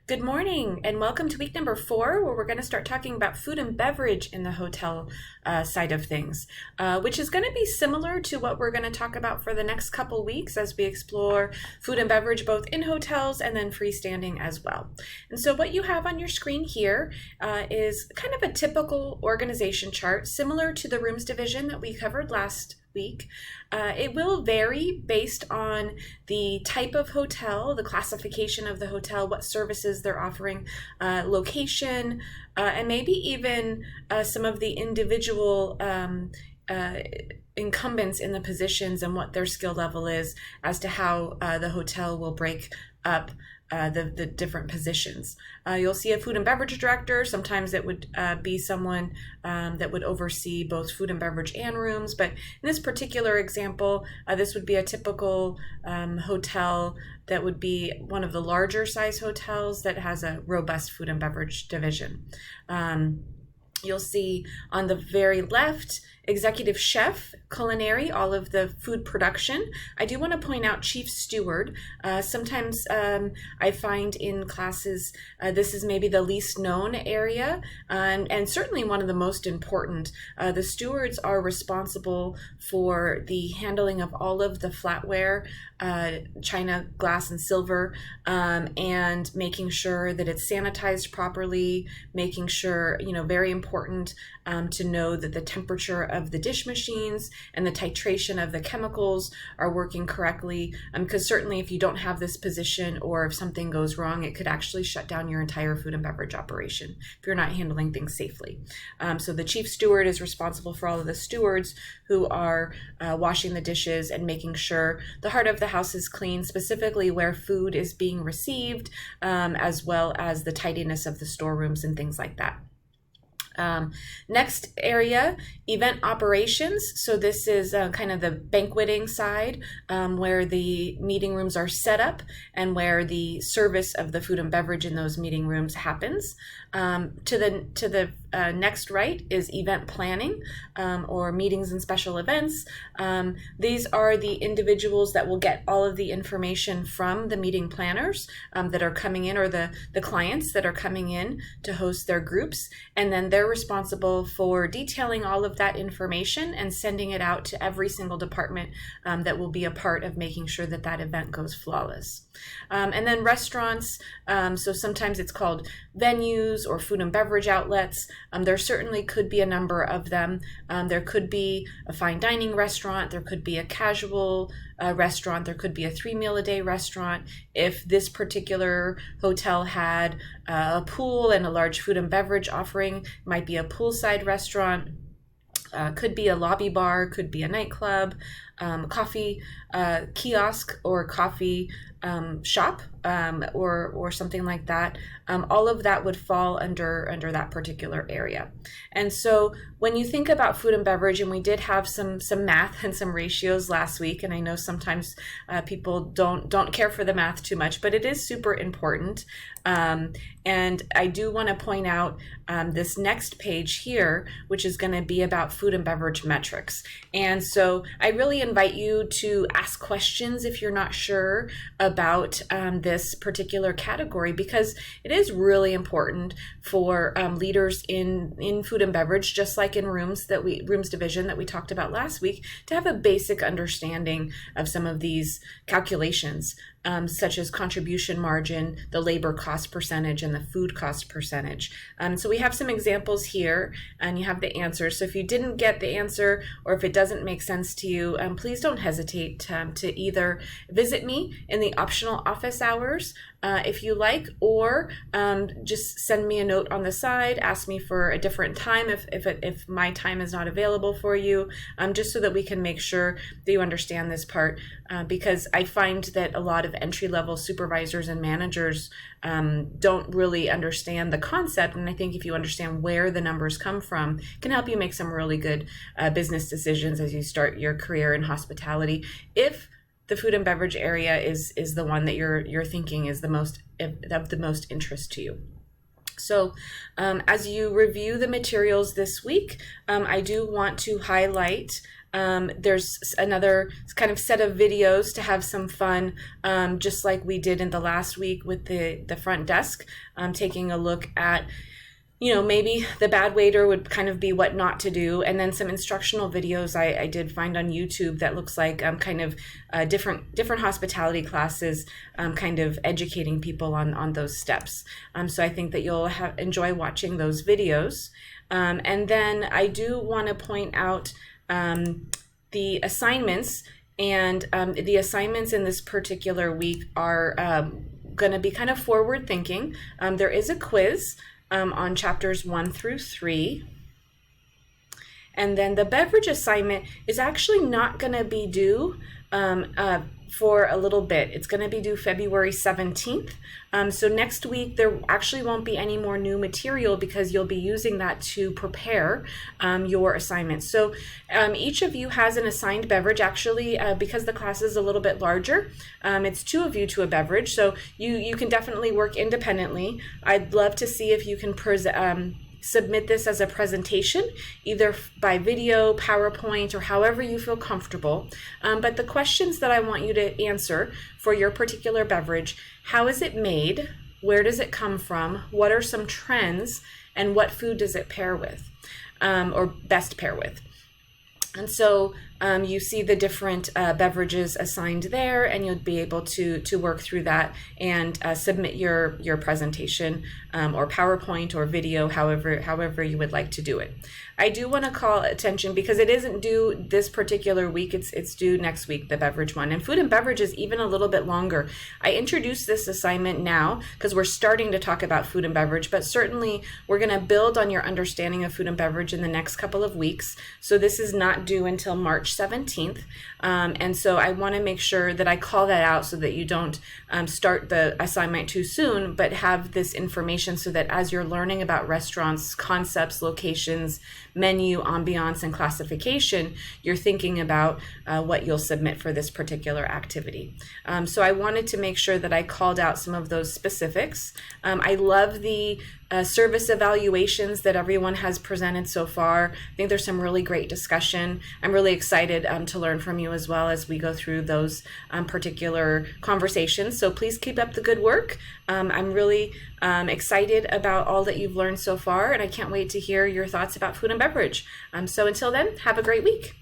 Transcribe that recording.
Good morning and welcome to week number 4, where we're going to start talking about food and beverage in the hotel side of things, which is going to be similar to what we're going to talk about for the next couple weeks as we explore food and beverage both in hotels and then freestanding as well. And so what you have on your screen here is kind of a typical organization chart similar to the rooms division that we covered last week. It will vary based on the type of hotel, the classification of the hotel, what services they're offering, location, and maybe even some of the individual incumbents in the positions and what their skill level is as to how the hotel will break up the different positions. You'll see a food and beverage director. Sometimes it would be someone that would oversee both food and beverage and rooms. But in this particular example, this would be a typical hotel that would be one of the larger size hotels that has a robust food and beverage division. You'll see on the very left, executive chef, culinary, all of the food production. I do want to point out chief steward. Sometimes I find in classes this is maybe the least known area and certainly one of the most important. The stewards are responsible for the handling of all of the flatware, china, glass, and silver, and making sure that it's sanitized properly, making sure, very important to know that the temperature of the dish machines and the titration of the chemicals are working correctly, because certainly if you don't have this position or if something goes wrong, it could actually shut down your entire food and beverage operation if you're not handling things safely. So the chief steward is responsible for all of the stewards who are washing the dishes and making sure the heart of the house is clean, specifically where food is being received, as well as the tidiness of the storerooms and things like that. Next area, event operations. So this is kind of the banqueting side, where the meeting rooms are set up and where the service of the food and beverage in those meeting rooms happens. To the next right is event planning, or meetings and special events. These are the individuals that will get all of the information from the meeting planners that are coming in, or the clients that are coming in to host their groups, and then they're responsible for detailing all of that information and sending it out to every single department that will be a part of making sure that that event goes flawless. And then restaurants, so sometimes it's called venues or food and beverage outlets. There certainly could be a number of them. There could be a fine dining restaurant, there could be a casual restaurant, there could be a 3-meal-a-day restaurant. If this particular hotel had a pool and a large food and beverage offering, it might be a poolside restaurant. Could be a lobby bar, could be a nightclub, coffee kiosk or coffee shop, or something like that. All of that would fall under that particular area. And so when you think about food and beverage, and we did have some math and some ratios last week, and I know sometimes people don't care for the math too much, but it is super important. And I do want to point out this next page here, which is going to be about food and beverage metrics. And so I really invite you to ask questions if you're not sure about this particular category, because it is really important for leaders in food and beverage, just like in rooms division that we talked about last week, to have a basic understanding of some of these calculations, such as contribution margin, the labor cost percentage, and the food cost percentage. So we have some examples here, and you have the answers. So if you didn't get the answer, or if it doesn't make sense to you, please don't hesitate to either visit me in the optional office hours if you like, or just send me a note on the side, ask me for a different time if my time is not available for you, just so that we can make sure that you understand this part, because I find that a lot of entry-level supervisors and managers don't really understand the concept, and I think if you understand where the numbers come from, it can help you make some really good business decisions as you start your career in hospitality, if the food and beverage area is the one that you're thinking is the most of the most interest to you. So as you review the materials this week, I do want to highlight there's another kind of set of videos to have some fun, just like we did in the last week with the front desk, taking a look at, you know, maybe the bad waiter would kind of be what not to do, and then some instructional videos I did find on YouTube that looks like kind of different hospitality classes, kind of educating people on those steps. So I think that you'll enjoy watching those videos. And then I do want to point out the assignments, and the assignments in this particular week are going to be kind of forward thinking. There is a quiz on chapters 1 through 3. And then the beverage assignment is actually not going to be due for a little bit. It's going to be due February 17th. So next week there actually won't be any more new material because you'll be using that to prepare your assignments. So each of you has an assigned beverage. Actually, because the class is a little bit larger, it's 2 of you to a beverage. So you can definitely work independently. I'd love to see if you can submit this as a presentation, either by video, PowerPoint, or however you feel comfortable. But the questions that I want you to answer for your particular beverage: how is it made? Where does it come from? What are some trends? And what food does it pair with, or best pair with? And so you see the different beverages assigned there, and you'll be able to work through that and submit your presentation or PowerPoint or video, however you would like to do it. I do want to call attention, because it isn't due this particular week, it's due next week, the beverage one. And food and beverage is even a little bit longer. I introduced this assignment now because we're starting to talk about food and beverage, but certainly we're going to build on your understanding of food and beverage in the next couple of weeks. So this is not due until March 17th. And so I want to make sure that I call that out so that you don't start the assignment too soon, but have this information so that as you're learning about restaurants, concepts, locations, menu, ambiance, and classification, you're thinking about what you'll submit for this particular activity. So I wanted to make sure that I called out some of those specifics. I love the service evaluations that everyone has presented so far. I think there's some really great discussion. I'm really excited to learn from you as well as we go through those particular conversations. So please keep up the good work. I'm really excited about all that you've learned so far, and I can't wait to hear your thoughts about food and beverage. So until then, have a great week.